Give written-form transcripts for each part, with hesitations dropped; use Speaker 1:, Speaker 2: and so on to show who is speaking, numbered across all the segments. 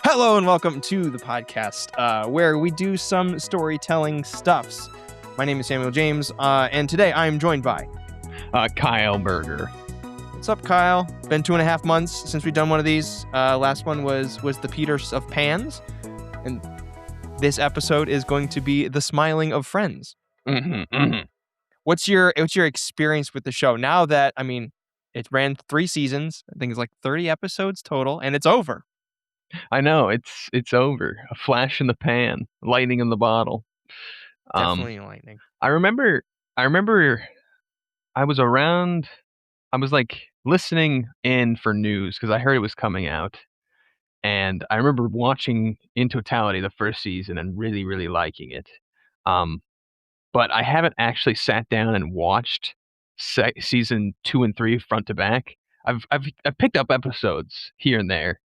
Speaker 1: Hello and welcome to the podcast where we do some storytelling stuffs. My name is Samuel James, and today I am joined by
Speaker 2: Kyle Berger.
Speaker 1: What's up, Kyle? Been 2.5 months since we've done one of these. Last one was the Peters of Pans, and this episode is going to be the Smiling of Friends. What's your experience with the show now that it ran 3 seasons? I think it's like 30 episodes total, and it's over.
Speaker 2: I know it's over. A flash in the pan, lightning in the bottle.
Speaker 1: Definitely lightning.
Speaker 2: I remember I was around. I was like listening in for news because I heard it was coming out, and I remember watching in totality the first season and really, really liking it. But I haven't actually sat down and watched season 2 and 3 front to back. I've picked up episodes here and there.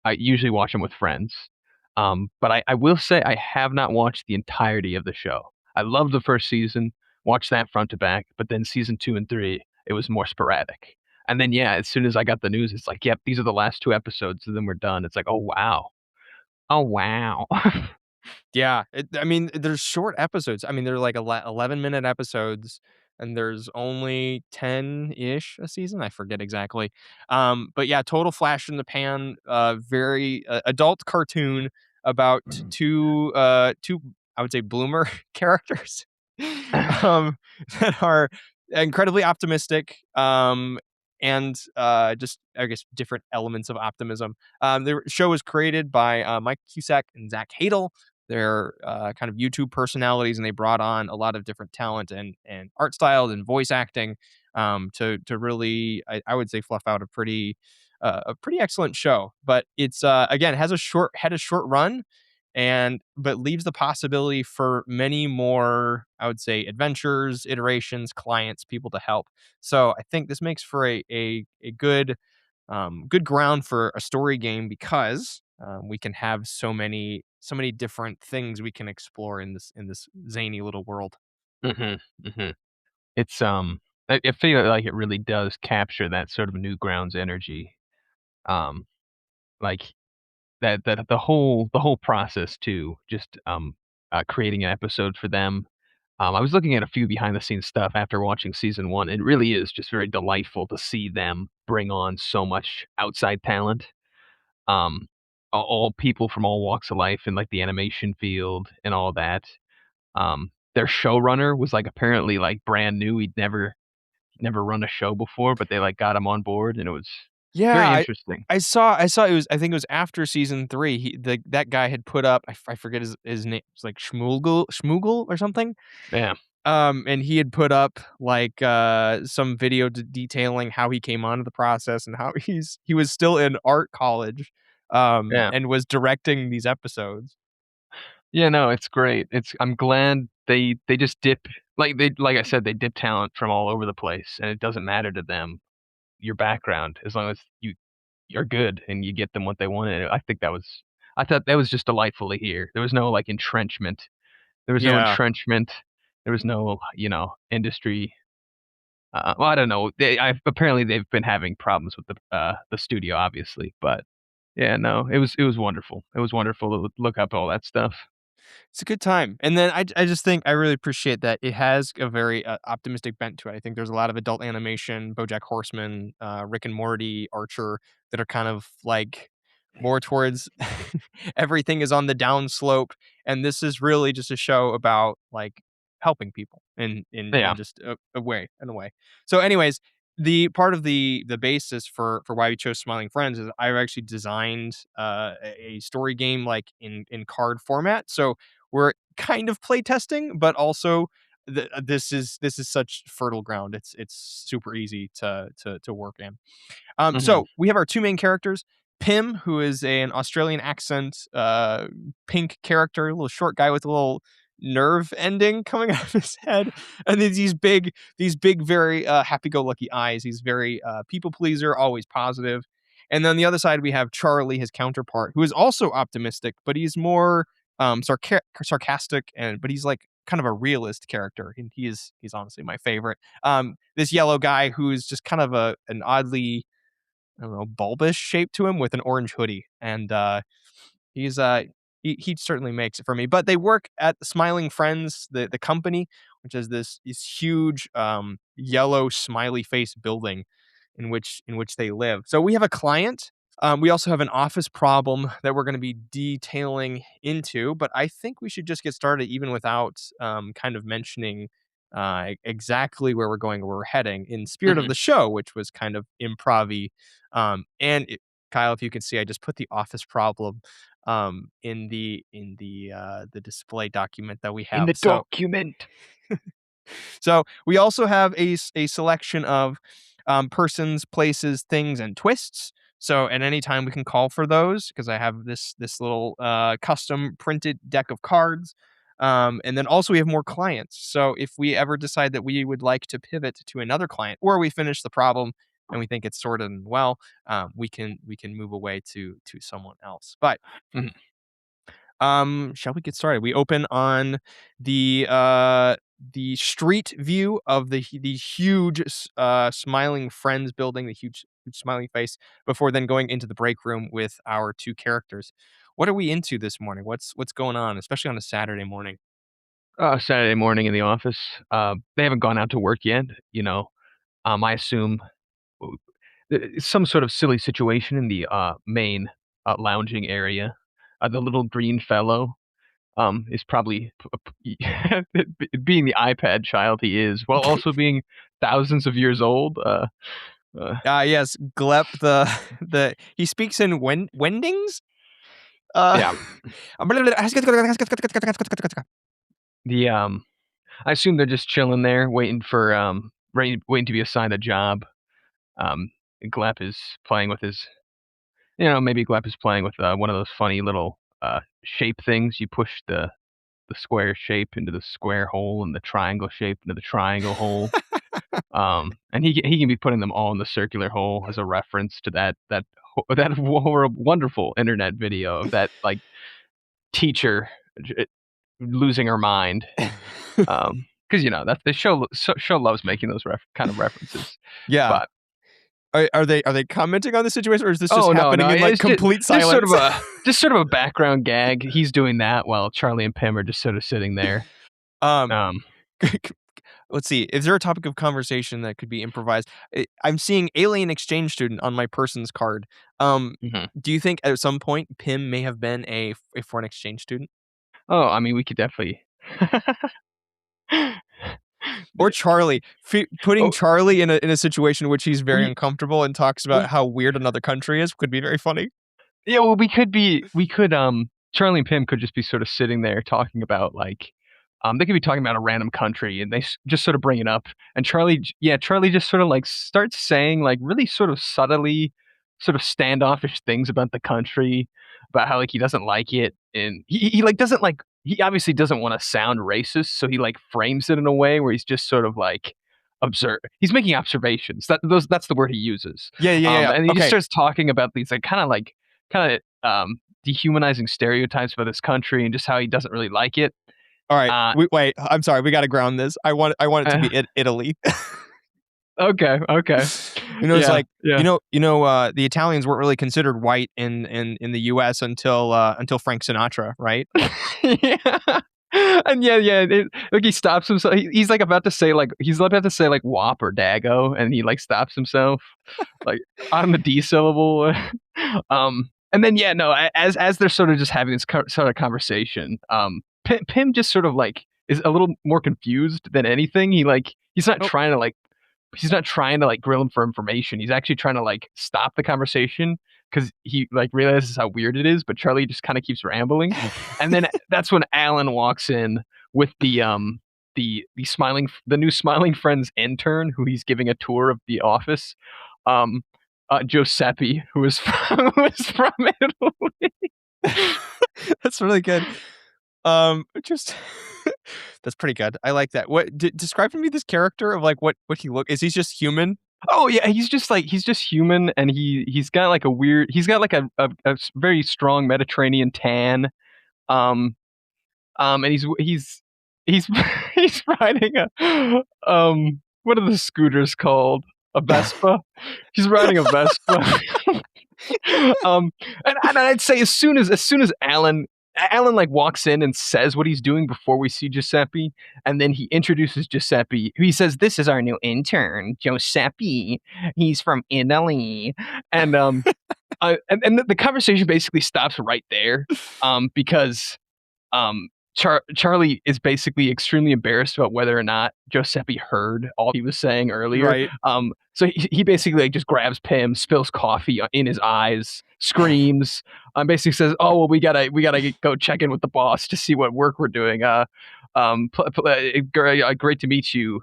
Speaker 2: I usually watch them with friends. But I will say I have not watched the entirety of the show. I loved the first season, watched that front to back, but then season 2 and 3, it was more sporadic. And then yeah, as soon as I got the news, it's like, yep, these are the last 2 episodes, and then we're done. It's like, oh wow. Oh wow.
Speaker 1: Yeah, there's short episodes. They're like 11-minute episodes, and there's only 10-ish a season. I forget exactly. But yeah, total flash in the pan. Very adult cartoon about two I would say bloomer characters, um, that are incredibly optimistic. And just I guess different elements of optimism. The show was created by Mike Cusack and Zach Hadel. They're kind of YouTube personalities, and they brought on a lot of different talent and art styles and voice acting to really, I would say, fluff out a pretty excellent show. But it's again had a short run, but leaves the possibility for many more, I would say, adventures, iterations, clients, people to help. So I think this makes for a good good ground for a story game because we can have so many different things we can explore in this zany little world.
Speaker 2: hmm hmm It's I feel like it really does capture that sort of Newgrounds energy. Um, like that the whole process too, just creating an episode for them. I was looking at a few behind the scenes stuff after watching season 1. It really is just very delightful to see them bring on so much outside talent. Um, all people from all walks of life in like the animation field and all that. Their showrunner was like apparently like brand new. He'd never run a show before, but they like got him on board, and it was
Speaker 1: Yeah,
Speaker 2: very interesting.
Speaker 1: I saw it was, I think it was after season 3. That guy had put up, I forget his name. It's like Schmoogel or something.
Speaker 2: Yeah,
Speaker 1: And he had put up like some video detailing how he came onto the process and how he was still in art college
Speaker 2: yeah,
Speaker 1: and was directing these episodes.
Speaker 2: yeah. No, it's great. I'm glad they just dip like I said, they dip talent from all over the place, and it doesn't matter to them your background as long as you're good and you get them what they wanted. I thought that was just delightful to hear. There was no like entrenchment. There was no
Speaker 1: Yeah.
Speaker 2: entrenchment. There was no, industry. Well, I don't know. Apparently they've been having problems with the studio, obviously. But yeah, no, it was wonderful. It was wonderful to look up all that stuff.
Speaker 1: It's a good time. And then I just think I really appreciate that it has a very optimistic bent to it. I think there's a lot of adult animation, BoJack Horseman, Rick and Morty, Archer, that are kind of like more towards everything is on the downslope, and this is really just a show about like helping people
Speaker 2: Yeah.
Speaker 1: in just a way, in a way. So, anyways, the part of the basis for why we chose Smiling Friends is I've actually designed a story game like in card format. So we're kind of play testing, but also this is such fertile ground. It's super easy to work in.
Speaker 2: hmm
Speaker 1: So we have our two main characters. Pim, who is an Australian accent, pink character, a little short guy with a little nerve ending coming out of his head, and then these big, very happy-go-lucky eyes. He's very people pleaser, always positive. And then on the other side, we have Charlie, his counterpart, who is also optimistic, but he's more sarcastic, but he's like kind of a realist character, and he's honestly my favorite. This yellow guy who's just kind of an oddly I don't know, bulbous shape to him with an orange hoodie, and he's he certainly makes it for me. But they work at Smiling Friends, the company, which is this huge yellow smiley face building in which they live. So we have a client. We also have an office problem that we're going to be detailing into, but I think we should just get started even without kind of mentioning exactly where we're going, where we're heading, in spirit of
Speaker 2: Mhm.
Speaker 1: the show, which was kind of improv. Kyle, if you can see, I just put the office problem in the display document that we
Speaker 2: In
Speaker 1: have.
Speaker 2: the document.
Speaker 1: So we also have a selection of persons, places, things, and twists. So at any time we can call for those because I have this little custom printed deck of cards. And then also we have more clients. So if we ever decide that we would like to pivot to another client, or we finish the problem and we think it's sorted and well, we can move away to someone else. But
Speaker 2: Mhm.
Speaker 1: shall we get started? We open on the street view of the huge smiling friends building, the huge smiling face, before then going into the break room with our two characters. What are we into this morning? What's going on, especially on a Saturday morning?
Speaker 2: Saturday morning in the office. They haven't gone out to work yet, you know. I assume some sort of silly situation in the main lounging area. The little green fellow is probably being the iPad child he is, while also being thousands of years old.
Speaker 1: Yes, Glep the the he speaks in Wendings. Uh,
Speaker 2: Yeah, the I assume they're just chilling there, waiting for waiting to be assigned a job. Um, Glep is playing with his, maybe Glep is playing with one of those funny little shape things. You push the square shape into the square hole and the triangle shape into the triangle hole. And he can be putting them all in the circular hole as a reference to that wonderful internet video of that like teacher losing her mind. Because that the show loves making those kind of references.
Speaker 1: yeah.
Speaker 2: But
Speaker 1: Are they commenting on the situation, or is this just
Speaker 2: oh no,
Speaker 1: happening
Speaker 2: no,
Speaker 1: in like
Speaker 2: it's
Speaker 1: complete
Speaker 2: just sort of
Speaker 1: silence?
Speaker 2: a background gag. He's doing that while Charlie and Pim are just sort of sitting there.
Speaker 1: um,
Speaker 2: Um,
Speaker 1: let's see. Is there a topic of conversation that could be improvised? I'm seeing alien exchange student on my person's card.
Speaker 2: mhm.
Speaker 1: Do you think at some point Pim may have been a foreign exchange student?
Speaker 2: Oh, I mean, we could definitely.
Speaker 1: Or Charlie, putting
Speaker 2: Oh,
Speaker 1: Charlie in a situation in which he's very
Speaker 2: we
Speaker 1: uncomfortable and talks about
Speaker 2: we
Speaker 1: how weird another country is could be very funny.
Speaker 2: Yeah, well, we could Charlie and Pim could just be sort of sitting there talking about like, they could be talking about a random country and just sort of bring it up. And Charlie just sort of like starts saying like really sort of subtly, sort of standoffish things about the country, about how like he doesn't like it. And he like doesn't like, he obviously doesn't want to sound racist. So he like frames it in a way where he's just sort of like, he's making observations. That's the word he uses.
Speaker 1: Yeah, yeah, yeah, yeah.
Speaker 2: And he just
Speaker 1: Okay.
Speaker 2: starts talking about these kind of dehumanizing stereotypes about this country and just how he doesn't really like it.
Speaker 1: All right.
Speaker 2: Uh,
Speaker 1: Wait. I'm sorry. We got to ground this. I want it to
Speaker 2: uh,
Speaker 1: be Italy.
Speaker 2: okay, okay,
Speaker 1: It's
Speaker 2: yeah,
Speaker 1: like
Speaker 2: yeah,
Speaker 1: the Italians weren't really considered white in the U.S. until Frank Sinatra, right?
Speaker 2: yeah. And yeah, like he stops himself. He's like about to say like wop or dago, and he like stops himself like on the D syllable. And then yeah, no, as they're sort of just having this sort of conversation, Pim just sort of like is a little more confused than anything.
Speaker 1: Oh,
Speaker 2: He's not trying to like grill him for information. He's actually trying to like stop the conversation because he like realizes how weird it is. But Charlie just kind of keeps rambling, and then that's when Alan walks in with the new smiling friends intern who he's giving a tour of the office. Um, Giuseppe, who is who is from Italy.
Speaker 1: that's really good. Just that's pretty good. I like that. Describe to me this character of like what he look. Is he just human?
Speaker 2: Oh yeah, he's just human, and he's got like a very strong Mediterranean tan. Um, and he's he's riding a what are the scooters called? a Vespa. He's riding a Vespa. And I'd say as soon as Alan like walks in and says what he's doing before we see Giuseppe, and then he introduces Giuseppe. He says, "This is our new intern, Giuseppe. He's from Italy," and and the conversation basically stops right there, because Charlie is basically extremely embarrassed about whether or not Giuseppe heard all he was saying earlier.
Speaker 1: Right.
Speaker 2: So he basically like just grabs Pim, spills coffee in his eyes, screams, basically says, "Oh well, we gotta go check in with the boss to see what work we're doing. Great to meet you."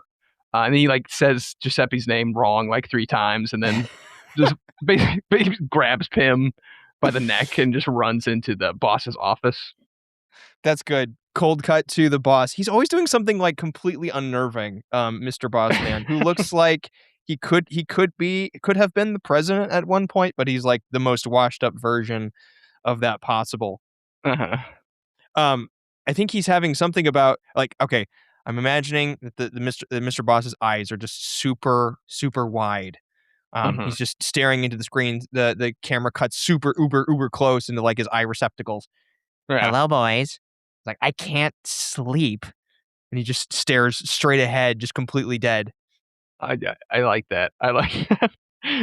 Speaker 2: And then he like says Giuseppe's name wrong like 3 times, and then just basically grabs Pim by the neck and just runs into the boss's office.
Speaker 1: That's good. Cold cut to the boss. He's always doing something like completely unnerving, Mr. Boss Man, who looks like he could have been the president at one point, but he's like the most washed up version of that possible.
Speaker 2: Uh-huh.
Speaker 1: Um, I think he's having something about like okay, I'm imagining that the Mr. Boss's eyes are just super super wide.
Speaker 2: Uh-huh.
Speaker 1: He's just staring into the screen. The camera cuts super uber uber close into like his eye receptacles.
Speaker 2: Yeah.
Speaker 1: Hello, boys. Like I can't sleep, and he just stares straight ahead, just completely dead.
Speaker 2: I like that. I like that.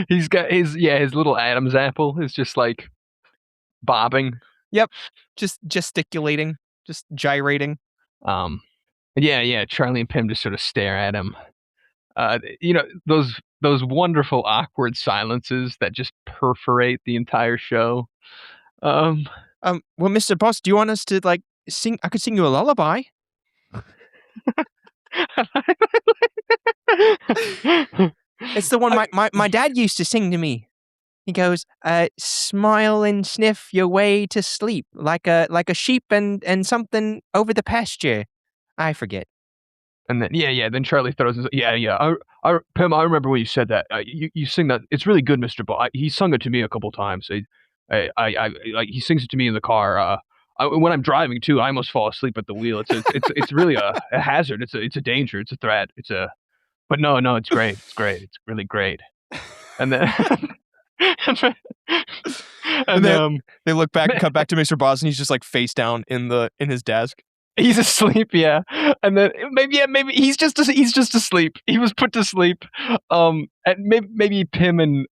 Speaker 2: He's got his little Adam's apple is just like bobbing.
Speaker 1: Yep, just gesticulating, just gyrating.
Speaker 2: Um, yeah. Charlie and Pim just sort of stare at him. Those wonderful awkward silences that just perforate the entire show. Um,
Speaker 1: Well, Mr. Boss, do you want us to like sing? I could sing you a lullaby. It's the one my dad used to sing to me. He goes, smile and sniff your way to sleep, like a sheep and something over the pasture. I forget.
Speaker 2: And then then Charlie throws his yeah. Pim, I remember when you said that. You sing that. It's really good, Mister Ball. He sung it to me a couple times. Like he sings it to me in the car. When I'm driving too, I almost fall asleep at the wheel. It's really a hazard. It's a danger. It's a threat. But no, it's great. It's great. It's really great. And then
Speaker 1: And
Speaker 2: and
Speaker 1: then they look back and cut back to Mr. Boss, and he's just like face down in his desk.
Speaker 2: he's asleep, yeah. And then maybe he's just asleep. He was put to sleep. And maybe Pim and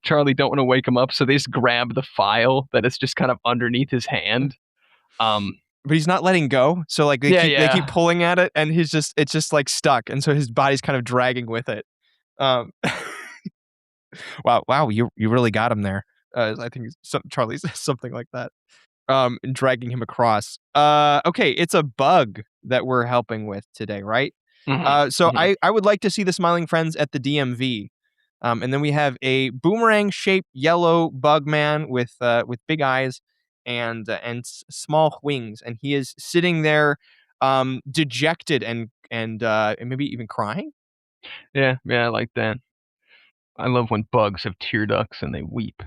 Speaker 2: Charlie don't want to wake him up, so they just grab the file that is just kind of underneath his hand. Um,
Speaker 1: But he's not letting go. So like they keep
Speaker 2: yeah.
Speaker 1: pulling at it, and it's just like stuck, and so his body's kind of dragging with it. Um, wow, you really got him there. I think Charlie says something like that. And dragging him across. Okay, it's a bug that we're helping with today, right?
Speaker 2: Mhm,
Speaker 1: So
Speaker 2: mhm.
Speaker 1: I would like to see the smiling friends at the DMV. And then we have a boomerang-shaped yellow bug man with big eyes and small wings, and he is sitting there, dejected and maybe even crying.
Speaker 2: Yeah, I like that. I love when bugs have tear ducts and they weep.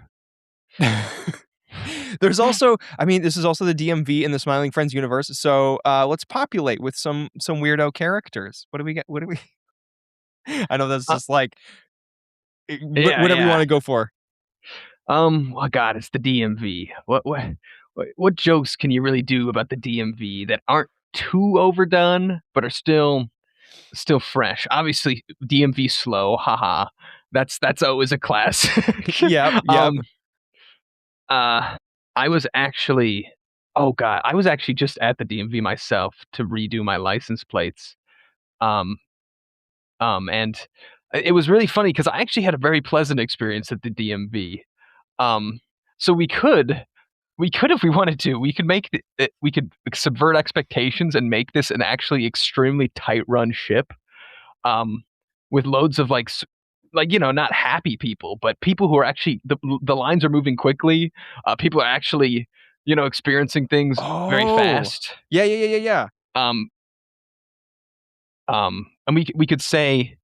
Speaker 1: There's also, I mean, this is also the DMV in the Smiling Friends universe. So let's populate with some weirdo characters. What do we get? What do we? I know that's
Speaker 2: Uh,
Speaker 1: just like
Speaker 2: yeah,
Speaker 1: whatever you want
Speaker 2: yeah.
Speaker 1: to go for.
Speaker 2: Oh God, it's the DMV. What jokes can you really do about the DMV that aren't too overdone, but are still fresh? Obviously, DMV slow, haha. That's always a classic.
Speaker 1: Yep, yep.
Speaker 2: um, uh, I was actually, oh God, I was actually just at the DMV myself to redo my license plates. Um, and it was really funny because I actually had a very pleasant experience at the DMV. Um, so we could if we wanted to. We could we could subvert expectations and make this an actually extremely tight run ship. Um, with loads of like not happy people, but people who are actually the lines are moving quickly. People are actually experiencing things very
Speaker 1: Oh,
Speaker 2: fast.
Speaker 1: yeah.
Speaker 2: Um, and we could say.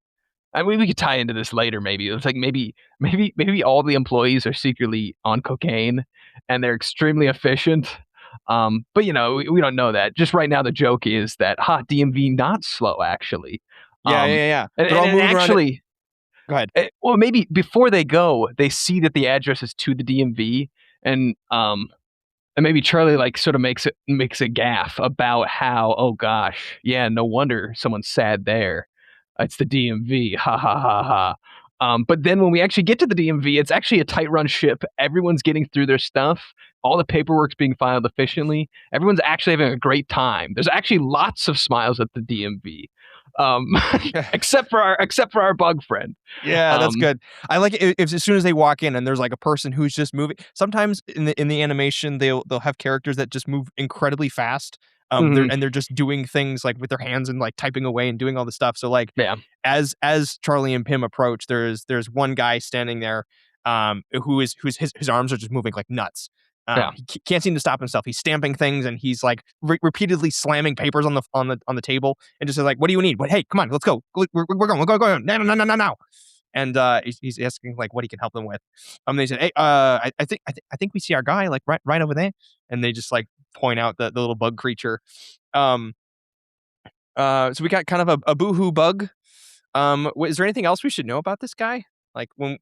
Speaker 2: I mean, we could tie into this later. Maybe it's like maybe all the employees are secretly on cocaine, and they're extremely efficient. But we don't know that. Just right now, the joke is that DMV not slow actually.
Speaker 1: Yeah, yeah,
Speaker 2: Um,
Speaker 1: yeah, yeah.
Speaker 2: and,
Speaker 1: They're
Speaker 2: and,
Speaker 1: all
Speaker 2: and
Speaker 1: moving around.
Speaker 2: actually,
Speaker 1: Go ahead.
Speaker 2: Well, maybe before they go, they see that the address is to the DMV, and maybe Charlie like sort of makes a gaff about how, oh gosh, yeah, no wonder someone's sad there. It's the DMV. Ha ha ha ha. But then when we actually get to the DMV, it's actually a tight run ship. Everyone's getting through their stuff. All the paperwork's being filed efficiently. Everyone's actually having a great time. There's actually lots of smiles at the DMV, um, except for our bug friend.
Speaker 1: Yeah, that's
Speaker 2: Um,
Speaker 1: good. I like it if as soon as they walk in and there's like a person who's just moving. Sometimes in the animation they'll have characters that just move incredibly fast.
Speaker 2: mhm,
Speaker 1: They're just doing things like with their hands and like typing away and doing all the stuff. So like
Speaker 2: yeah,
Speaker 1: as Charlie and Pim approach, there's one guy standing there, who's his arms are just moving like nuts.
Speaker 2: yeah.
Speaker 1: He can't seem to stop himself. He's stamping things and he's like repeatedly slamming papers on the table and just like, "What do you need? What? Hey, come on, let's go. We're going. We're going. No, no, no, no, no, no." And he's asking like what he can help them with. They said, "Hey, I think we see our guy like right over there." And they just like point out the little bug creature. Um, so we got kind of a boohoo bug. Is there anything else we should know about this guy? Like when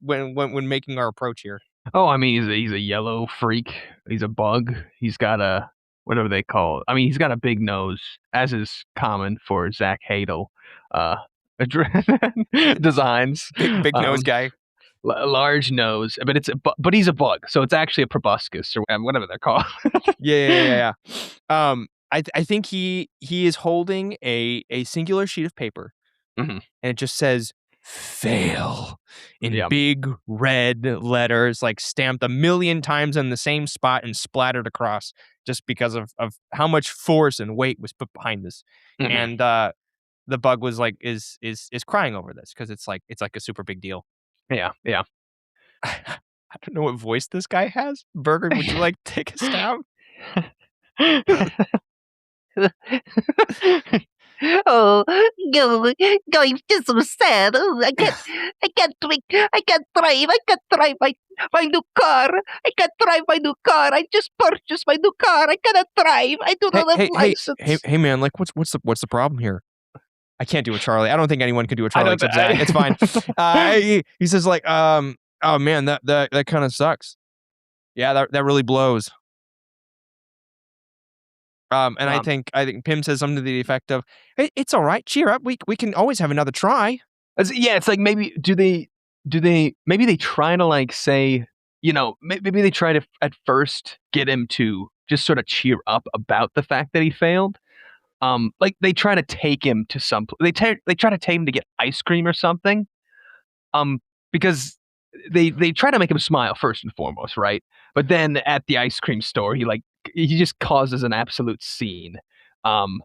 Speaker 1: making our approach here.
Speaker 2: Oh, I mean, he's a yellow freak. He's a bug. He's got a whatever they call it. I mean, he's got a big nose, as is common for Zach Hadel uh, designs.
Speaker 1: Big nose
Speaker 2: Um,
Speaker 1: guy.
Speaker 2: large nose, but but he's a bug, so it's actually a proboscis or whatever they're called.
Speaker 1: I think he is holding a singular sheet of paper,
Speaker 2: Mhm.
Speaker 1: and it just says fail in
Speaker 2: Yeah.
Speaker 1: big red letters, like stamped a million times in the same spot and splattered across, just because of how much force and weight was put behind this.
Speaker 2: Mhm.
Speaker 1: And the bug was like is crying over this because it's like a super big deal.
Speaker 2: Yeah. Yeah.
Speaker 1: I don't know what voice this guy has. Burger, would you like to take a stab?
Speaker 3: Oh, no, no, I'm just so sad. Oh, I can't drink, I can't drive my new car. I can't drive my new car. I just purchased my new car. I cannot drive. I do
Speaker 1: Hey,
Speaker 3: not have
Speaker 1: hey, hey, hey,
Speaker 3: license.
Speaker 1: hey, man! Like, what's the problem here? I can't do a Charlie. I don't think anyone can do a
Speaker 2: I
Speaker 1: Charlie
Speaker 2: don't.
Speaker 1: except Zach. It's fine. He says like, oh man, that kind of sucks. Yeah, that really blows. And
Speaker 2: um,
Speaker 1: I think Pim says something to the effect of, "Hey, it's all right. Cheer up. We can always have another try."
Speaker 2: yeah, it's like maybe maybe they try to like say, maybe they try to at first get him to just sort of cheer up about the fact that he failed. Like they try to take him to they try to take him to get ice cream or something. Um, because they try to make him smile first and foremost, right? But then at the ice cream store, he just causes an absolute scene. Um,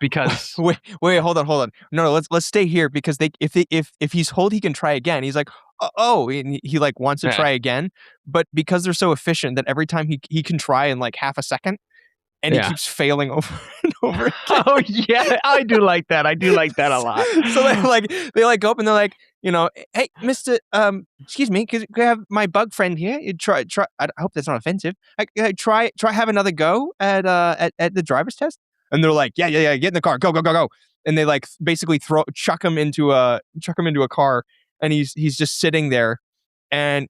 Speaker 2: because
Speaker 1: Wait, hold on. No, let's stay here because if he's told he can try again, he's like, oh, and he like wants to
Speaker 2: yeah,
Speaker 1: try again, but because they're so efficient that every time he can try in like half a second, and he
Speaker 2: yeah.
Speaker 1: keeps failing over and over again.
Speaker 2: Oh yeah, I do like that. I do like that a lot.
Speaker 1: So they like go up and they're like, hey, Mister, excuse me, could I have my bug friend here? You try. I hope that's not offensive. Try have another go at the driver's test. And they're like, yeah, get in the car, go. And they like basically chuck him into a car, and he's just sitting there, and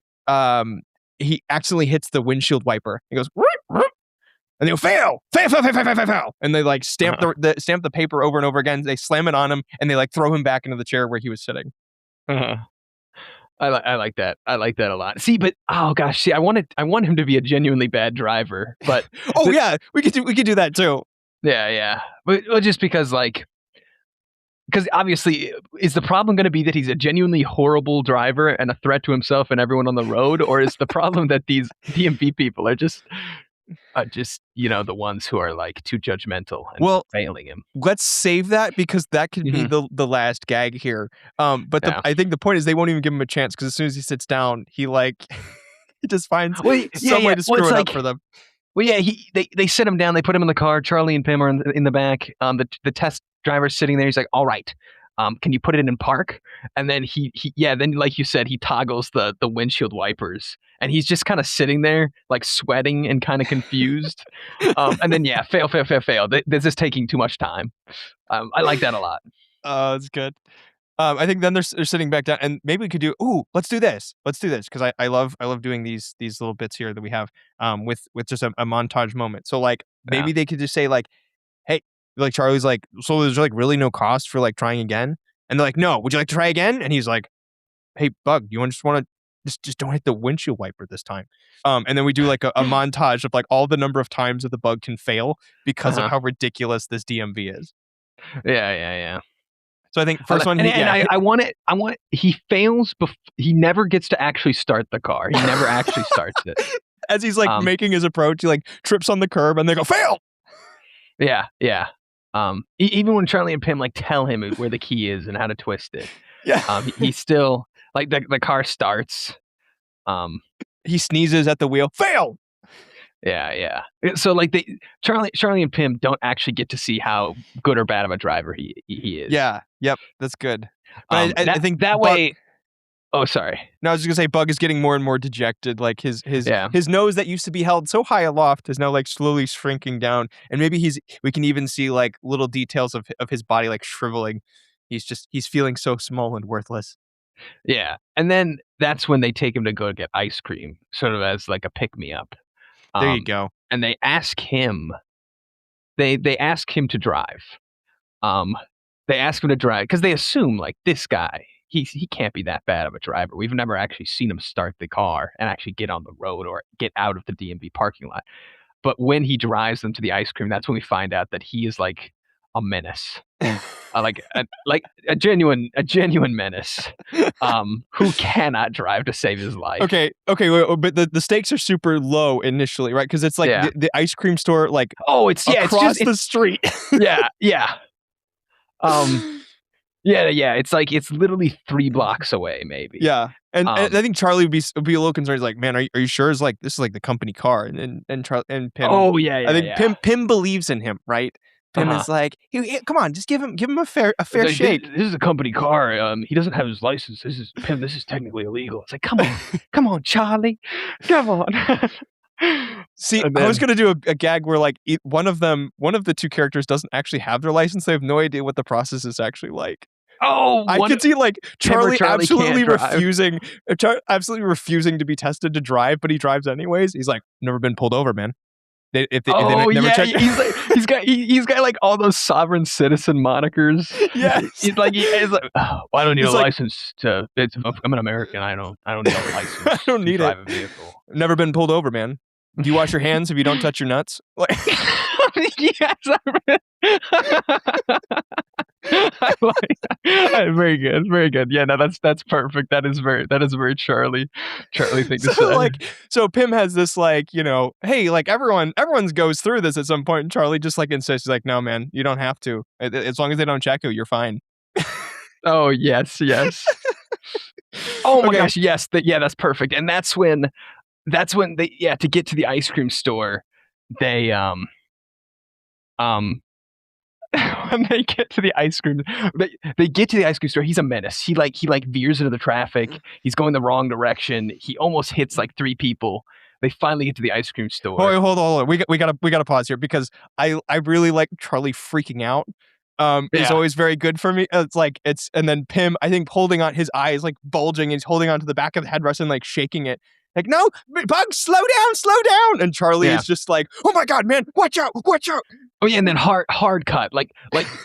Speaker 1: he accidentally hits the windshield wiper. He goes, and they go fail, and they like stamp
Speaker 2: Uh-huh.
Speaker 1: stamp the paper over and over again. They slam it on him, and they like throw him back into the chair where he was sitting.
Speaker 2: Uh-huh. I like that. I like that a lot. See, but oh gosh, see, I want him to be a genuinely bad driver, but
Speaker 1: Oh
Speaker 2: the,
Speaker 1: yeah, we could do that too.
Speaker 2: yeah, yeah. But well, just because obviously, is the problem going to be that he's a genuinely horrible driver and a threat to himself and everyone on the road, or is the problem that these DMV people are just the ones who are like too judgmental and
Speaker 1: Well,
Speaker 2: failing him?
Speaker 1: let's save that because that could be
Speaker 2: Mhm.
Speaker 1: the last gag here. But
Speaker 2: Yeah.
Speaker 1: I think the point is they won't even give him a chance because as soon as he sits down, he like he just finds
Speaker 2: Well, yeah,
Speaker 1: some way
Speaker 2: yeah.
Speaker 1: to
Speaker 2: Well,
Speaker 1: screw
Speaker 2: it's
Speaker 1: it up
Speaker 2: like
Speaker 1: for them.
Speaker 2: Well, yeah, they sit him down. They put him in the car. Charlie and Pim are in the back. The test driver's sitting there. He's like, "All right, can you put it in park?" And then then like you said, he toggles the windshield wipers, and he's just kind of sitting there, like sweating and kind of confused. And then yeah, fail, fail, fail, fail. This is taking too much time. I like that a lot.
Speaker 1: Oh, it's good. I think then they're sitting back down, and maybe we could do. Ooh, let's do this. Let's do this because I love doing these little bits here that we have with just a montage moment. So like
Speaker 2: Yeah.
Speaker 1: maybe they could just say like, hey, like Charlie's like, so there's like really no cost for like trying again, and they're like, no, would you like to try again? And he's like, hey, Bug, you want to just don't hit the windshield wiper this time. And then we do like a montage of like all the number of times that the bug can fail because of
Speaker 2: Uh-huh.
Speaker 1: how ridiculous this DMV is.
Speaker 2: Yeah.
Speaker 1: So I think first one,
Speaker 2: I want it. He fails. He never gets to actually start the car. He never actually starts it.
Speaker 1: as he's like making his approach, he like trips on the curb and they go fail.
Speaker 2: Yeah. Even when Charlie and Pim like tell him where the key is and how to twist it,
Speaker 1: Yeah.
Speaker 2: he still like the car starts.
Speaker 1: He sneezes at the wheel. Fail.
Speaker 2: Yeah. So like Charlie and Pim don't actually get to see how good or bad of a driver he is.
Speaker 1: Yeah. Yep. That's good. But I think
Speaker 2: that
Speaker 1: Bug,
Speaker 2: way. Oh, sorry.
Speaker 1: No, I was just gonna say Bug is getting more and more dejected. Like his nose that used to be held so high aloft is now like slowly shrinking down. And maybe we can even see like little details of his body like shriveling. He's feeling so small and worthless.
Speaker 2: Yeah. And then that's when they take him to go get ice cream, sort of as like a pick-me-up.
Speaker 1: There you go.
Speaker 2: And they ask him. They ask him to drive. They ask him to drive because they assume like this guy, he can't be that bad of a driver. We've never actually seen him start the car and actually get on the road or get out of the DMV parking lot. But when he drives them to the ice cream, that's when we find out that he is like a menace. Like a genuine menace, who cannot drive to save his life.
Speaker 1: Okay, wait, but the stakes are super low initially, right? Because it's like the ice cream store, like
Speaker 2: it's
Speaker 1: across the street.
Speaker 2: yeah. It's like it's literally 3 blocks away, maybe.
Speaker 1: Yeah, and I think Charlie would be a little concerned. He's like, man, are you sure? It's like this is like the company car, and Pim.
Speaker 2: Oh yeah.
Speaker 1: I think Pim believes in him, right? Pim is like, come on, just give him a fair shake.
Speaker 2: This is a company car. He doesn't have his license. This is Pim. This is technically illegal. It's like, come on, Charlie, come on.
Speaker 1: See, I was gonna do a gag where like one of the two characters doesn't actually have their license. They have no idea what the process is actually like.
Speaker 2: Oh,
Speaker 1: I could see like Charlie absolutely refusing to be tested to drive, but he drives anyways. He's like, never been pulled over, man. If they never check.
Speaker 2: He's got like all those sovereign citizen monikers.
Speaker 1: Yes.
Speaker 2: He's like, oh, I don't need a license to. I'm an American. I don't need a license.
Speaker 1: I don't need
Speaker 2: to drive a vehicle.
Speaker 1: Never been pulled over, man. Do you wash your hands if you don't touch your nuts? Like,
Speaker 2: yes. Very good. Yeah, no, that's perfect. That is very Charlie thing to say.
Speaker 1: So Pim has this like, hey, like everyone goes through this at some point, and Charlie just like insists, he's like, no, man, you don't have to. As long as they don't check you, you're fine.
Speaker 2: Oh yes. Oh my gosh, yes. That's perfect. And that's when they to get to the ice cream store, they when they get to the ice cream, they get to the ice cream store. He's a menace. He veers into the traffic. He's going the wrong direction. He almost hits like 3 people. They finally get to the ice cream store.
Speaker 1: Oh, hold on. We gotta pause here because I really like Charlie freaking out. Is always very good for me. And then Pim, I think, holding on, his eyes like bulging, and he's holding on to the back of the headrest and like shaking it. Like, no, Bug, slow down. And Charlie is just like, oh my God, man, watch out.
Speaker 2: Oh yeah, and then hard cut. Like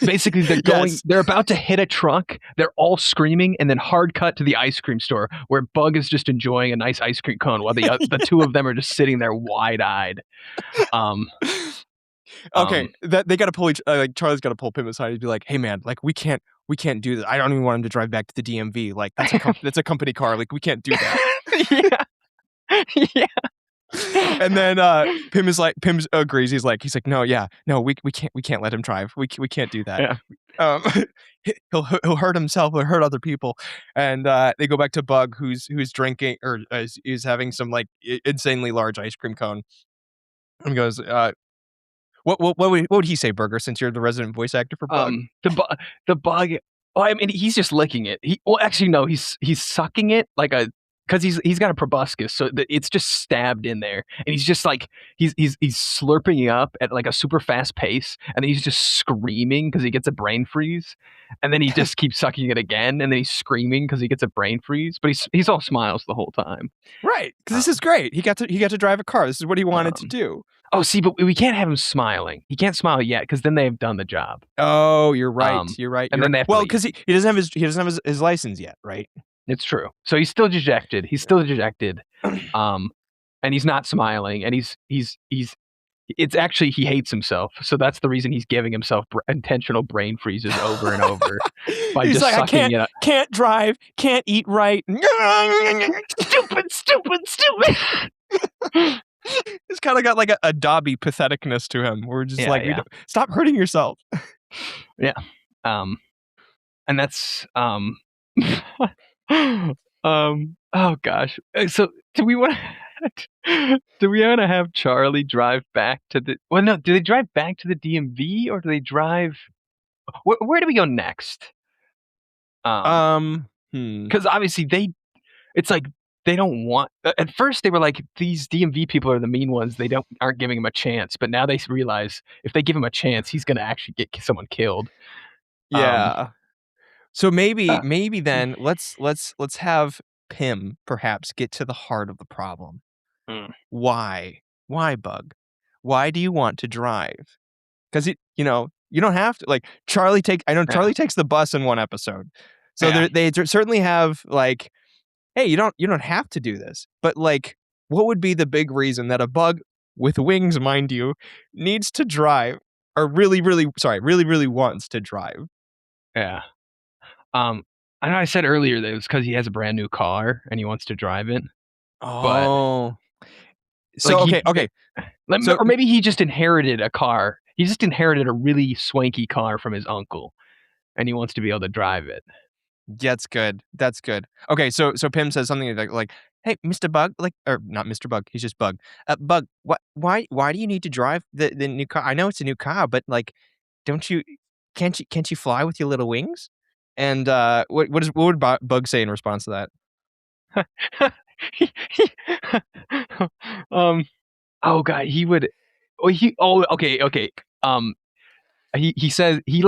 Speaker 2: basically they're going, they're about to hit a truck. They're all screaming, and then hard cut to the ice cream store where Bug is just enjoying a nice ice cream cone while the two of them are just sitting there wide-eyed.
Speaker 1: Okay, that they got to pull like Charlie's got to pull Pim aside and be like, hey man, like we can't do this. I don't even want him to drive back to the DMV. Like that's a company car. Like we can't do that.
Speaker 2: Yeah.
Speaker 1: And then Pim agrees. He's like, no, we can't let him drive. We can't do that.
Speaker 2: Yeah.
Speaker 1: He'll hurt himself. He'll hurt other people. And they go back to Bug, who's drinking or is having some like insanely large ice cream cone. And goes, what would he say, Burger? Since you're the resident voice actor for Bug,
Speaker 2: the Bug. Oh, I mean, he's just licking it. Actually, no, he's sucking it like a because he's got a proboscis, so it's just stabbed in there, and he's just like he's slurping it up at like a super fast pace, and then he's just screaming because he gets a brain freeze, and then he just keeps sucking it again, and then he's screaming because he gets a brain freeze, but he's all smiles the whole time.
Speaker 1: Right, because this is great. He got to drive a car. This is what he wanted to do.
Speaker 2: Oh, see, but we can't have him smiling. He can't smile yet because then they've done the job.
Speaker 1: Oh, you're right. You're right.
Speaker 2: And then they have to leave.
Speaker 1: because he doesn't have his license yet, right?
Speaker 2: It's true. So he's still dejected. And he's not smiling. And it's actually he hates himself. So that's the reason he's giving himself intentional brain freezes over and over by
Speaker 1: He's
Speaker 2: just
Speaker 1: like,
Speaker 2: sucking it up.
Speaker 1: Can't drive, can't eat right.
Speaker 2: Stupid.
Speaker 1: It's kind of got like a Dobby patheticness to him. We're just stop hurting yourself.
Speaker 2: Yeah. And that's oh gosh. So do we want to have Charlie drive back to the do they drive back to the DMV or do they drive where do we go next? Because obviously it's like they don't want at first they were like these DMV people are the mean ones, they aren't giving him a chance, but now they realize if they give him a chance he's gonna actually get someone killed.
Speaker 1: So maybe then let's have Pim perhaps get to the heart of the problem. Why Bug? Why do you want to drive? Because you don't have to. Like Charlie takes the bus in one episode, so they certainly have like, hey, you don't have to do this. But like, what would be the big reason that a bug with wings, mind you, needs to drive, or really wants to drive?
Speaker 2: Yeah. I know I said earlier that it was because he has a brand new car and he wants to drive it.
Speaker 1: Oh.
Speaker 2: So like okay. Or maybe he just inherited a car. He just inherited a really swanky car from his uncle, and he wants to be able to drive it.
Speaker 1: That's good. Okay, so Pim says something like, "Hey, Mr. Bug, or not Mr. Bug, he's just Bug. Bug, why do you need to drive the new car? I know it's a new car, but like, can't you fly with your little wings?" And what would Bug say in response to that?
Speaker 2: Oh god, he would. Okay. He says he's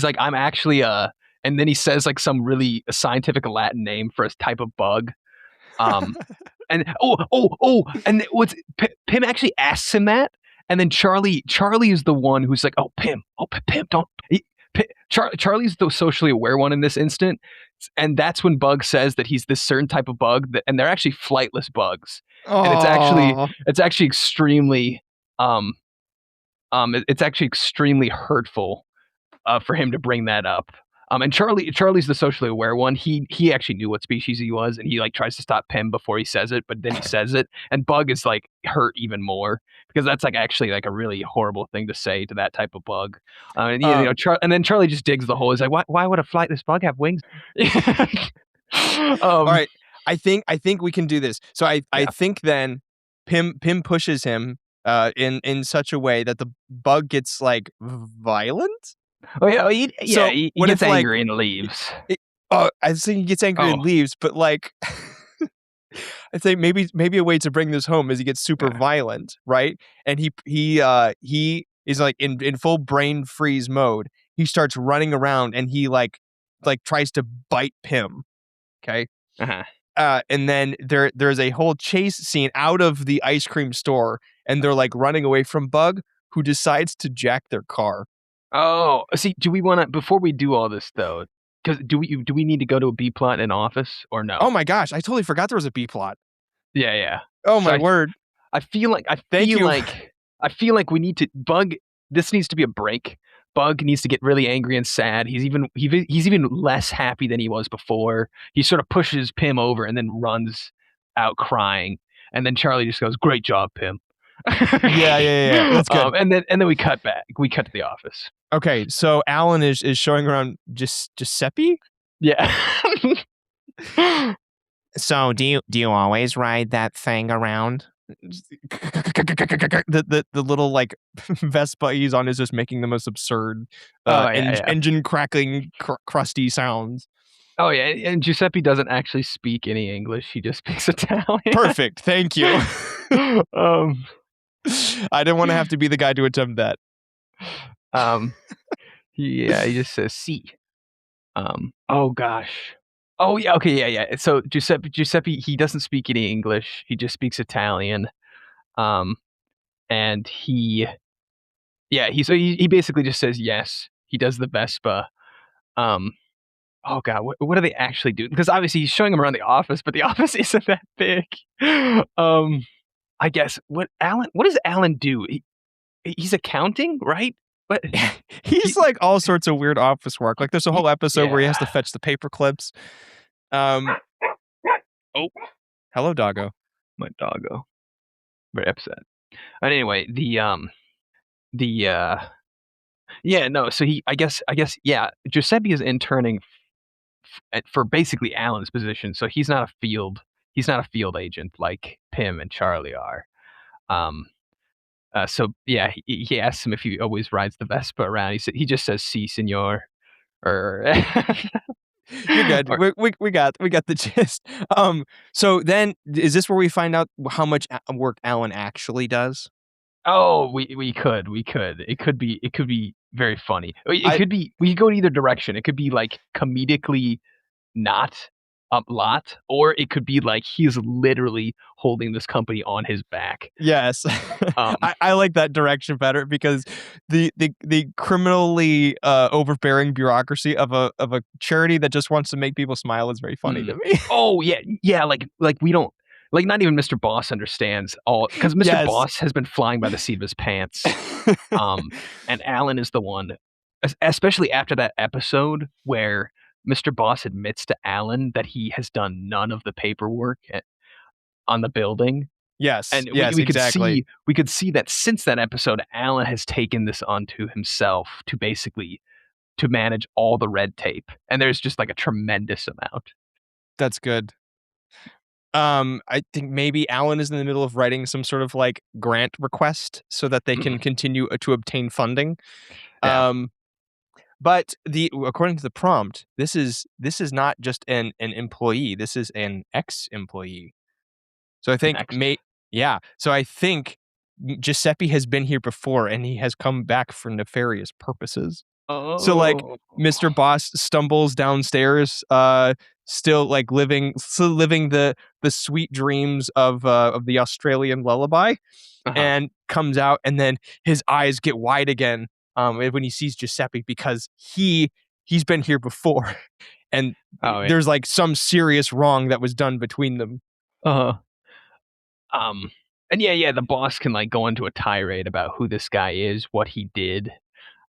Speaker 2: like I'm actually and then he says like some really scientific Latin name for a type of bug. And and Pim actually asks him that, and then Charlie is the one who's like, Pim, don't. Charlie's the socially aware one in this instant, and that's when Bug says that he's this certain type of bug and they're actually flightless bugs, and it's actually extremely it's actually extremely hurtful for him to bring that up. And Charlie's the socially aware one. He actually knew what species he was, and he like tries to stop Pim before he says it, but then he says it, and Bug is like hurt even more because that's like actually like a really horrible thing to say to that type of bug. And then Charlie just digs the hole. He's like, why would a flightless bug have wings?
Speaker 1: All right, I think we can do this. So I think then Pim pushes him in such a way that the bug gets like violent.
Speaker 2: He gets angry and leaves.
Speaker 1: I think he gets angry and leaves, but like, I think maybe a way to bring this home is he gets super violent, right? And he is like in full brain freeze mode. He starts running around and he like tries to bite Pim. Okay. And then there's a whole chase scene out of the ice cream store, and they're like running away from Bug, who decides to jack their car.
Speaker 2: Oh, see, do we want to, before we do all this though, because do we need to go to a B plot in Office or no?
Speaker 1: Oh my gosh, I totally forgot there was a B plot.
Speaker 2: Yeah.
Speaker 1: Oh my word.
Speaker 2: I feel like we need to this needs to be a break. Bug needs to get really angry and sad. He's even less happy than he was before. He sort of pushes Pim over and then runs out crying. And then Charlie just goes, "Great job, Pim."
Speaker 1: Yeah. That's good.
Speaker 2: And then we cut back. We cut to the office.
Speaker 1: Okay, so Alan is showing around Giuseppe?
Speaker 2: Yeah.
Speaker 3: So do you always ride that thing around?
Speaker 1: The little like Vespa he's on is just making the most absurd engine crackling crusty sounds.
Speaker 2: Oh yeah, and Giuseppe doesn't actually speak any English. He just speaks Italian.
Speaker 1: Perfect. Thank you.
Speaker 2: um,
Speaker 1: I didn't want to have to be the guy to attempt that.
Speaker 2: um, yeah, he just says "si." Oh gosh. Oh yeah. Okay. Yeah. Yeah. So Giuseppe, he doesn't speak any English. He just speaks Italian. Um, and he basically just says yes. He does the Vespa. Um, oh god, what do they actually do? Because obviously he's showing him around the office, but the office isn't that big. Um, I guess what does Alan do? He's accounting, right? But
Speaker 1: He's
Speaker 2: he,
Speaker 1: like all sorts of weird office work. Like there's a whole episode where he has to
Speaker 2: yeah.
Speaker 1: fetch the paper clips. Oh, hello, doggo.
Speaker 2: My doggo. Very upset. But anyway, the yeah, no, so I guess yeah, Giuseppe is interning for basically Alan's position, so he's not a field agent like Pim and Charlie are. Um so yeah, he asks him if he always rides the Vespa around. He just says "si, senor," or
Speaker 1: You're good.
Speaker 2: or
Speaker 1: We got the gist. So then is this where we find out how much work Alan actually does?
Speaker 2: oh, we could. It could be very funny. It
Speaker 1: I
Speaker 2: could be we could go in either direction. It could be like comedically not a lot, or it could be like he's literally holding this company on his back.
Speaker 1: Yes.
Speaker 2: Um,
Speaker 1: I like that direction better because the criminally overbearing bureaucracy of a charity that just wants to make people smile is very funny to
Speaker 2: mm.
Speaker 1: me.
Speaker 2: Oh yeah, yeah. Like we don't like not even Mr. Boss understands all because Mr.
Speaker 1: Yes.
Speaker 2: Boss has been flying by the seat of his pants. And Alan is the one, especially after that episode where Mr. Boss admits to Alan that he has done none of the paperwork on the building.
Speaker 1: Yes.
Speaker 2: And we,
Speaker 1: Yes,
Speaker 2: we could
Speaker 1: exactly.
Speaker 2: see that since that episode, Alan has taken this onto himself to basically to manage all the red tape. And there's just like a tremendous amount.
Speaker 1: That's good. I think maybe Alan is in the middle of writing some sort of like grant request so that they
Speaker 2: Mm,
Speaker 1: can continue to obtain funding.
Speaker 2: yeah.
Speaker 1: Um, but the according to the prompt, this is not just an employee. This is an ex-employee. So I think
Speaker 2: Next.
Speaker 1: yeah. So I think Giuseppe has been here before and he has come back for nefarious purposes. So like
Speaker 2: Oh.
Speaker 1: Mr. Boss stumbles downstairs, still living the sweet dreams of the Australian lullaby,
Speaker 2: Uh-huh.
Speaker 1: and comes out, and then his eyes get wide again when he sees Giuseppe because he's been here before, and
Speaker 2: Oh yeah.
Speaker 1: there's like some serious wrong that was done between them.
Speaker 2: Uh-huh. Um, and yeah, the boss can like go into a tirade about who this guy is, what he did.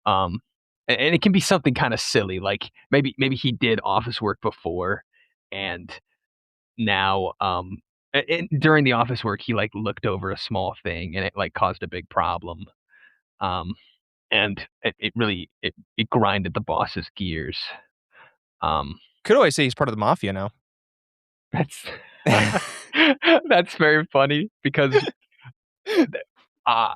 Speaker 2: Um, and it can be something kind of silly, like maybe he did office work before, and now during the office work he like looked over a small thing and it like caused a big problem. Um, and it really it grinded the boss's gears. Um,
Speaker 1: Could always say he's part of the mafia now.
Speaker 2: that's that's very funny because uh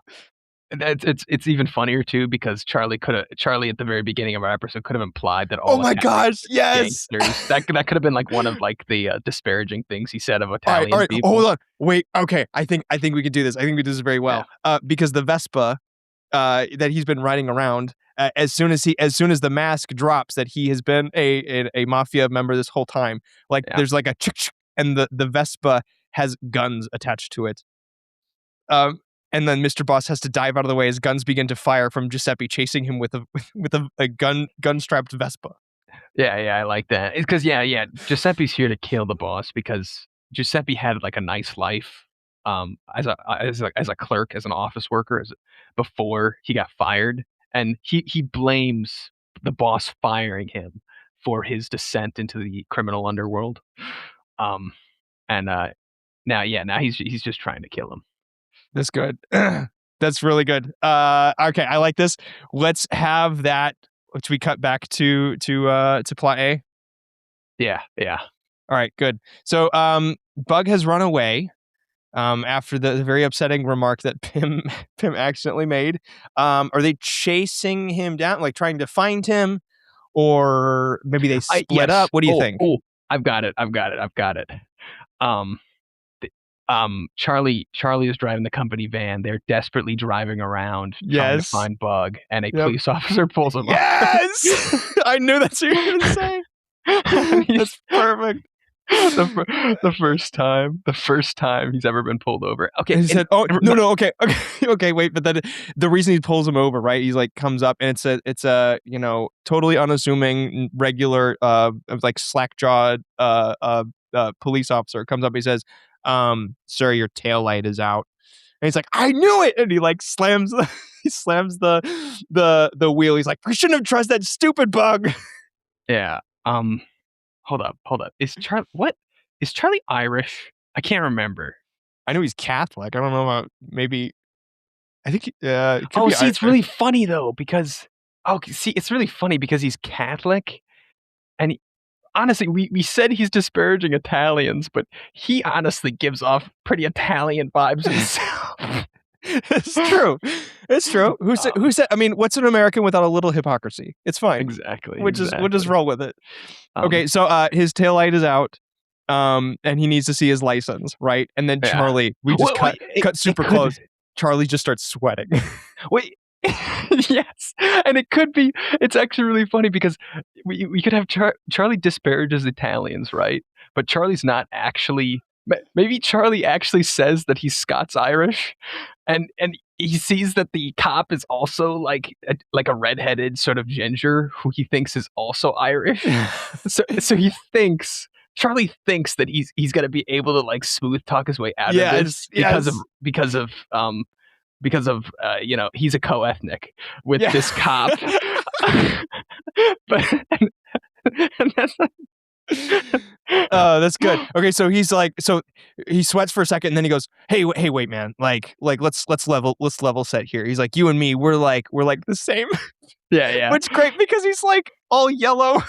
Speaker 2: it's even funnier too because Charlie at the very beginning of our episode could have implied that
Speaker 1: Oh
Speaker 2: all
Speaker 1: my
Speaker 2: Italians
Speaker 1: gosh,
Speaker 2: are
Speaker 1: yes.
Speaker 2: gangsters. That could have been like one of like the disparaging things he said of
Speaker 1: All
Speaker 2: Italian
Speaker 1: right,
Speaker 2: people.
Speaker 1: hold on. Wait, okay. I think we can do this. I think we do this very
Speaker 2: Yeah,
Speaker 1: well. Because the Vespa that he's been riding around, as soon as the mask drops that he has been a mafia member this whole time, like
Speaker 2: yeah.
Speaker 1: there's like a chick, chick, and the Vespa has guns attached to it. Um, and then Mr. Boss has to dive out of the way as guns begin to fire from Giuseppe chasing him with a with a gun strapped Vespa.
Speaker 2: Yeah, I like that. It's because Giuseppe's here to kill the boss because Giuseppe had like a nice life, as a clerk, as an office worker, before he got fired, and he blames the boss firing him for his descent into the criminal underworld. Um, and now he's just trying to kill him.
Speaker 1: That's good. That's really good. Okay, I like this. Let's have that. Which we cut back to plot A.
Speaker 2: Yeah.
Speaker 1: All right, good. So, Bug has run away. After the very upsetting remark that Pim accidentally made. Are they chasing him down, like trying to find him, or maybe they split
Speaker 2: Yes.
Speaker 1: up. What do you think?
Speaker 2: Oh, I've got it. Um, Charlie is driving the company van. They're desperately driving around trying to
Speaker 1: Yes.
Speaker 2: find Bug, and a
Speaker 1: Yep.
Speaker 2: police officer pulls him off.
Speaker 1: Yes, I knew that's what you were gonna say. That's perfect.
Speaker 2: The first time he's ever been pulled over. Okay,
Speaker 1: And he said, "Oh no, okay, wait." But then the reason he pulls him over, right? He's like comes up and it's a totally unassuming regular like slack jawed police officer comes up. He says, "Sir, your tail light is out." And he's like, "I knew it!" And he like slams he slams the wheel. He's like, "I shouldn't have trusted that stupid Bug."
Speaker 2: Yeah. Hold up. Is Charlie Irish? I can't remember.
Speaker 1: I know he's Catholic. I don't know about maybe. I think. It could
Speaker 2: Oh,
Speaker 1: be
Speaker 2: see, it's really funny though because it's really funny because he's Catholic, and honestly, we said he's disparaging Italians, but he honestly gives off pretty Italian vibes himself.
Speaker 1: It's true. It's true. Who said? I mean, what's an American without a little hypocrisy? It's fine.
Speaker 2: Exactly.
Speaker 1: We'll just roll with it.
Speaker 2: Um,
Speaker 1: Okay, so his taillight is out, and he needs to see his license, right? And then
Speaker 2: Yeah.
Speaker 1: Charlie, we just cut super close. Charlie just starts sweating.
Speaker 2: Wait. Yes, and it could be. It's actually really funny because we could have Charlie disparages Italians, right? But Charlie's not actually. Maybe Charlie actually says that he's Scots-Irish, and he sees that the cop is also like a redheaded sort of ginger who he thinks is also Irish. so Charlie thinks that he's gonna be able to like smooth talk his way out of this because of he's a co-ethnic with this cop. But and that's
Speaker 1: Oh, that's good. Okay, so he's like, so he sweats for a second, and then he goes, "Hey, wait, man! Like, let's level set here." He's like, "You and me, we're like the same."
Speaker 2: yeah.
Speaker 1: Which is great because he's like all yellow.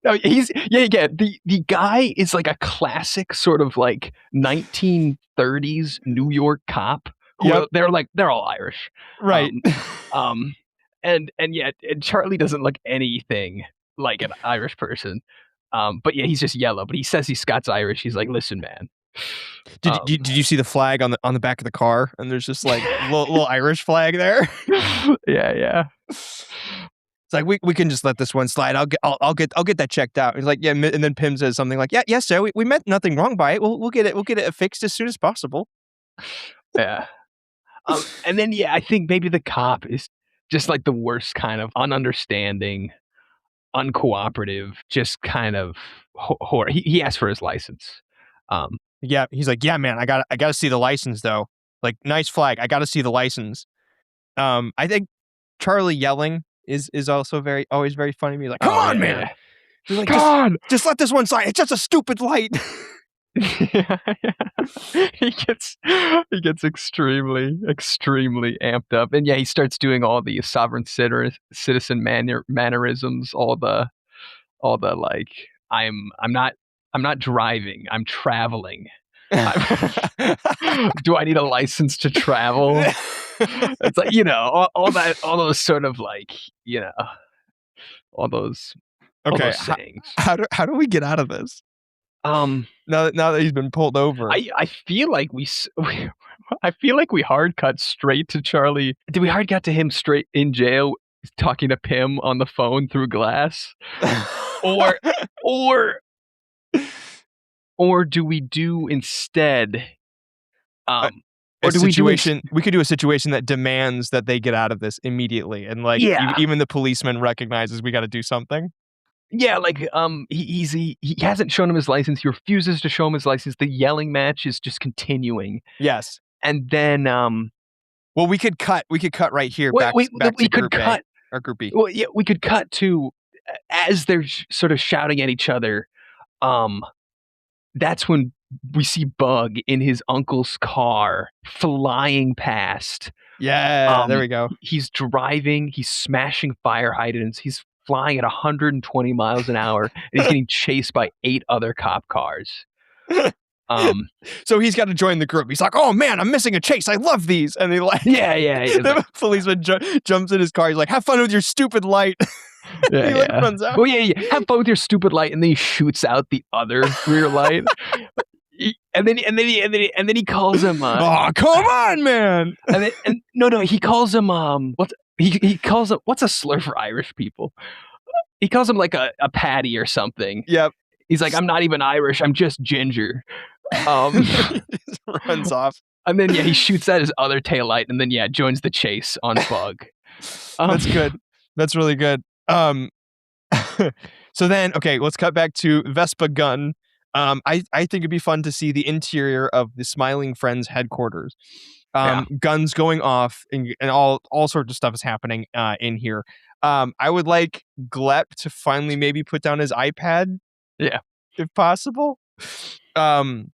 Speaker 2: No, the guy is like a classic sort of like 1930s New York cop.
Speaker 1: Yep.
Speaker 2: They're all Irish,
Speaker 1: Right.
Speaker 2: And Charlie doesn't look anything like an Irish person. But yeah, he's just yellow. But he says he's Scots-Irish. He's like, listen, man.
Speaker 1: Did you see the flag on the back of the car? And there's just like little Irish flag there.
Speaker 2: Yeah.
Speaker 1: It's like we can just let this one slide. I'll get that checked out. He's like, yeah, and then Pim says something like, yes, sir. We meant nothing wrong by it. We'll get it fixed as soon as possible.
Speaker 2: Yeah. And then I think maybe the cop is just like the worst kind of ununderstanding, uncooperative, just kind of horror. He asked for his license.
Speaker 1: Yeah, he's like, yeah, man, I gotta see the license though. Like, nice flag. I gotta see the license. I think Charlie yelling is also always very funny to me. Like, come on, man. He's like, come on. Just let this one slide. It's just a stupid light.
Speaker 2: Yeah. He gets extremely amped up, and he starts doing all the sovereign citizen mannerisms, all the like I'm not driving, I'm traveling. Do I need a license to travel? It's like, all those sort of like, all those sayings.
Speaker 1: How do we get out of this? Now that he's been pulled over,
Speaker 2: I feel like we hard cut straight to Charlie. Did we hard cut to him straight in jail talking to Pim on the phone through glass, or do we do instead?
Speaker 1: Or do we could do a situation that demands that they get out of this immediately, and like even the policeman recognizes we got to do something.
Speaker 2: Yeah, like he hasn't shown him his license. He refuses to show him his license. The yelling match is just continuing.
Speaker 1: Yes,
Speaker 2: and then
Speaker 1: well, we could cut right here. Back to Group A or Group B.
Speaker 2: Well, yeah, we could cut to as they're sort of shouting at each other. That's when we see Bug in his uncle's car flying past.
Speaker 1: Yeah, there we go.
Speaker 2: He's driving. He's smashing fire hydrants. He's flying at 120 miles an hour, and he's getting chased by 8 other cop cars.
Speaker 1: So he's got to join the group. He's like, "Oh man, I'm missing a chase. I love these." And he like,
Speaker 2: yeah.
Speaker 1: the
Speaker 2: Like,
Speaker 1: policeman jumps in his car. He's like, "Have fun with your stupid light." He like runs out.
Speaker 2: Well, yeah. Have fun with your stupid light, and then he shoots out the other rear light. And then he calls him.
Speaker 1: Oh, come on, man!
Speaker 2: No, he calls him. He calls him. What's a slur for Irish people? He calls him like a patty or something.
Speaker 1: Yep.
Speaker 2: He's like, I'm not even Irish. I'm just ginger.
Speaker 1: He just runs off.
Speaker 2: And then he shoots at his other taillight, and then joins the chase on Bug.
Speaker 1: That's good. That's really good. So then, okay, let's cut back to Vespa Gun. I think it'd be fun to see the interior of the Smiling Friends headquarters. Guns going off and all sorts of stuff is happening in here. I would like Glep to finally maybe put down his iPad.
Speaker 2: Yeah.
Speaker 1: If possible. And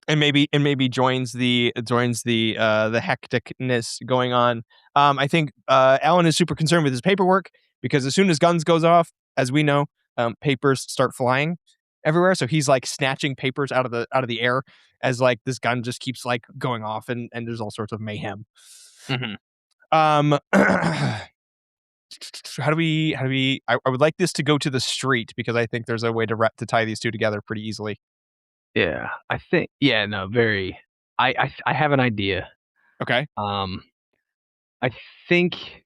Speaker 1: maybe joins the hecticness going on. I think Alan is super concerned with his paperwork because as soon as Guns goes off, as we know, papers start flying everywhere. So he's like snatching papers out of the air as like this gun just keeps like going off and there's all sorts of mayhem.
Speaker 2: Mm-hmm.
Speaker 1: How do we? I would like this to go to the street because I think there's a way to tie these two together pretty easily.
Speaker 2: Yeah, I think. Yeah, no, very. I have an idea.
Speaker 1: Okay.
Speaker 2: I think.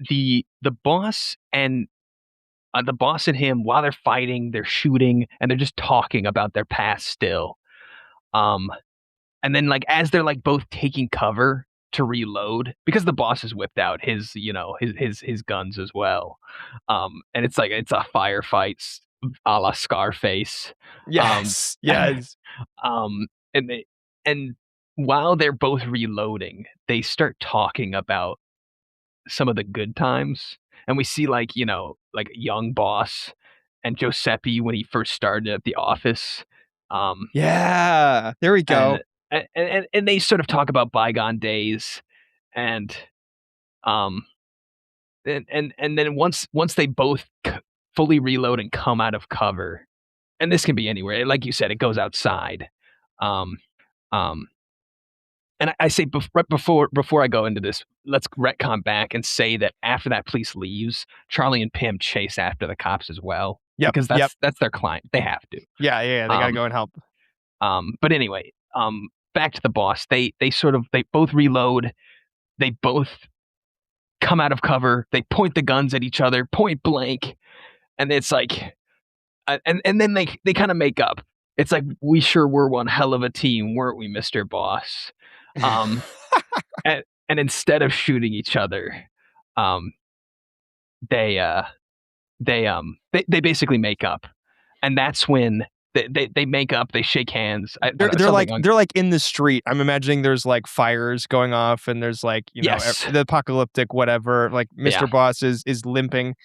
Speaker 2: The boss and him, while they're fighting, they're shooting, and they're just talking about their past still. And then like as they're like both taking cover to reload because the boss has whipped out his his guns as well. And it's like it's a firefight a la Scarface.
Speaker 1: Yes. Yes.
Speaker 2: And while they're both reloading, they start talking about some of the good times. And we see like young boss and Giuseppe when he first started at the office.
Speaker 1: Yeah, there we go.
Speaker 2: And they sort of talk about bygone days, and then once they both fully reload and come out of cover, and this can be anywhere, like you said, it goes outside. And I say right before I go into this, let's retcon back and say that after that police leaves, Charlie and Pim chase after the cops as well.
Speaker 1: Yeah,
Speaker 2: because that's their client. They have to.
Speaker 1: Yeah, they gotta go and help.
Speaker 2: But anyway, back to the boss. They both reload. They both come out of cover. They point the guns at each other, point blank, and it's like, and then they kind of make up. It's like, we sure were one hell of a team, weren't we, Mr. Boss? And instead of shooting each other, they basically make up, and that's when they make up. They shake hands.
Speaker 1: They're like in the street. I'm imagining there's like fires going off, and there's like the apocalyptic whatever. Like Mr. Boss is limping.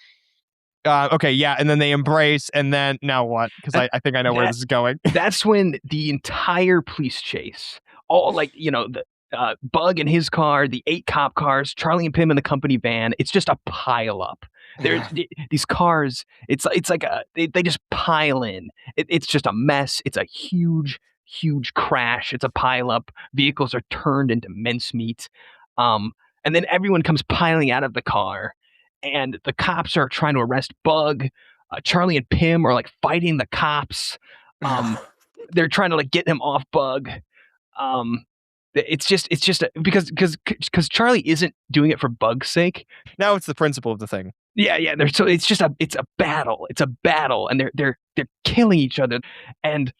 Speaker 1: Okay, yeah, and then they embrace, and then now what? Because I think I know where this is going.
Speaker 2: That's when the entire police chase, all like the Bug in his car, the 8 cop cars, Charlie and Pim in the company van. It's just a pile up. These cars. It's like they just pile in. It's just a mess. It's a huge crash. It's a pile up. Vehicles are turned into mincemeat. And then everyone comes piling out of the car. And the cops are trying to arrest Bug. Charlie and Pim are like fighting the cops. They're trying to like get him off Bug. It's just because Charlie isn't doing it for Bug's sake.
Speaker 1: Now it's the principle of the thing.
Speaker 2: Yeah. It's a battle. It's a battle, and they're killing each other. And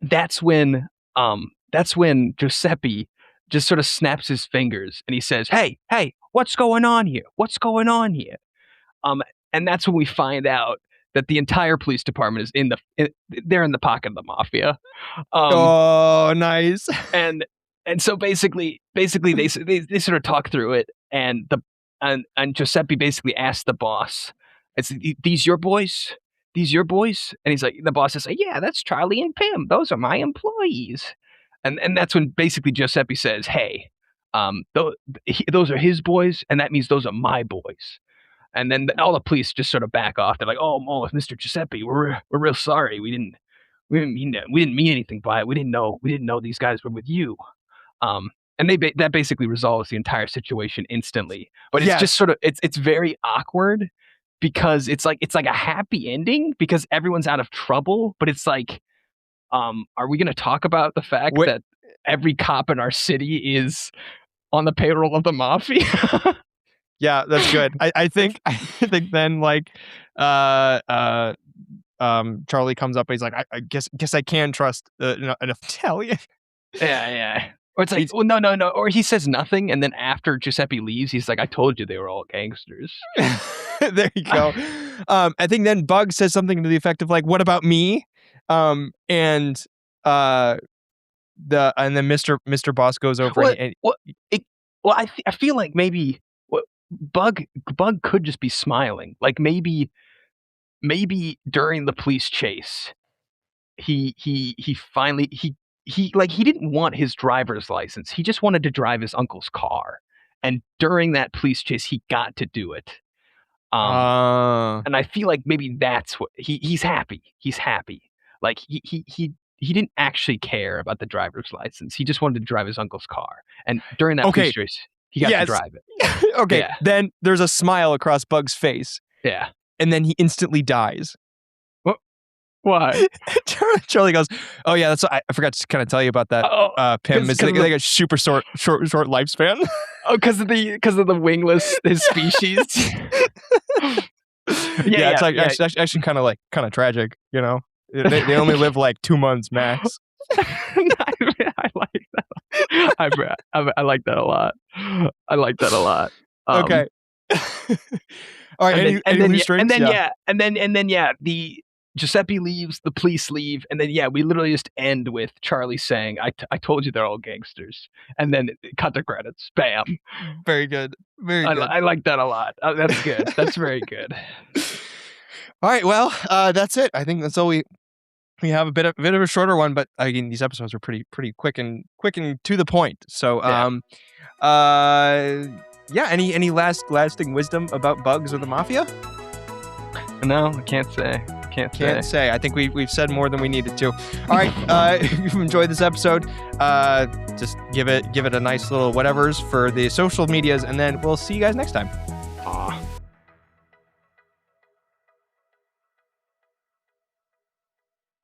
Speaker 2: that's when Giuseppe just sort of snaps his fingers and he says, "Hey, what's going on here? What's going on here?" And that's when we find out that the entire police department is they're in the pocket of the mafia.
Speaker 1: Oh, nice.
Speaker 2: And so basically they sort of talk through it, and Giuseppe basically asks the boss, "Is these your boys? These your boys?" And he's like, the boss is like, "Yeah, that's Charlie and Pim. Those are my employees." And that's when basically Giuseppe says, "Hey, those are his boys, and that means those are my boys." And then all the police just sort of back off. They're like, "Oh, Mr. Giuseppe, we're real sorry. We didn't mean anything by it. We didn't know these guys were with you." And that basically resolves the entire situation instantly. But it's just sort of it's very awkward because it's like a happy ending because everyone's out of trouble. But it's like, are we going to talk about the fact that every cop in our city is on the payroll of the mafia?
Speaker 1: Yeah, that's good. I think then like Charlie comes up and he's like, I guess I can trust an Italian.
Speaker 2: Yeah. Or it's like, well, no. Or he says nothing, and then after Giuseppe leaves, he's like, I told you they were all gangsters.
Speaker 1: There you go. I think then Bug says something to the effect of like, what about me? And then Mr. Boss goes over
Speaker 2: I feel like maybe Bug could just be smiling. Like maybe during the police chase, he finally he didn't want his driver's license. He just wanted to drive his uncle's car. And during that police chase, he got to do it. And I feel like maybe that's what he's happy. He's happy. Like he didn't actually care about the driver's license. He just wanted to drive his uncle's car. And during that police chase, he got to drive it.
Speaker 1: Okay. Yeah. Then there's a smile across Bug's face.
Speaker 2: Yeah.
Speaker 1: And then he instantly dies.
Speaker 2: Why?
Speaker 1: Charlie goes, "Oh yeah, that's I forgot to kind of tell you about that. Pim is like a super short lifespan.
Speaker 2: Oh, because of the wingless his species.
Speaker 1: It's like actually kind of tragic. You know, they only live like 2 months max.
Speaker 2: I like that. I like that a lot. I like that a lot.
Speaker 1: Okay. All right. And
Speaker 2: then the Giuseppe leaves, the police leave, and then we literally just end with Charlie saying, I told you they're all gangsters. And then cut the credits. Bam.
Speaker 1: Very good. Very good.
Speaker 2: I like that a lot. That's good. That's very good.
Speaker 1: All right, well, that's it. I think that's all we have a bit of a shorter one, but again, these episodes are pretty quick and to the point. So any lasting wisdom about Bugs or the Mafia?
Speaker 2: No, I can't say.
Speaker 1: Can't say. I think we've said more than we needed to. All right, if you've enjoyed this episode, just give it a nice little whatevers for the social medias, and then we'll see you guys next time.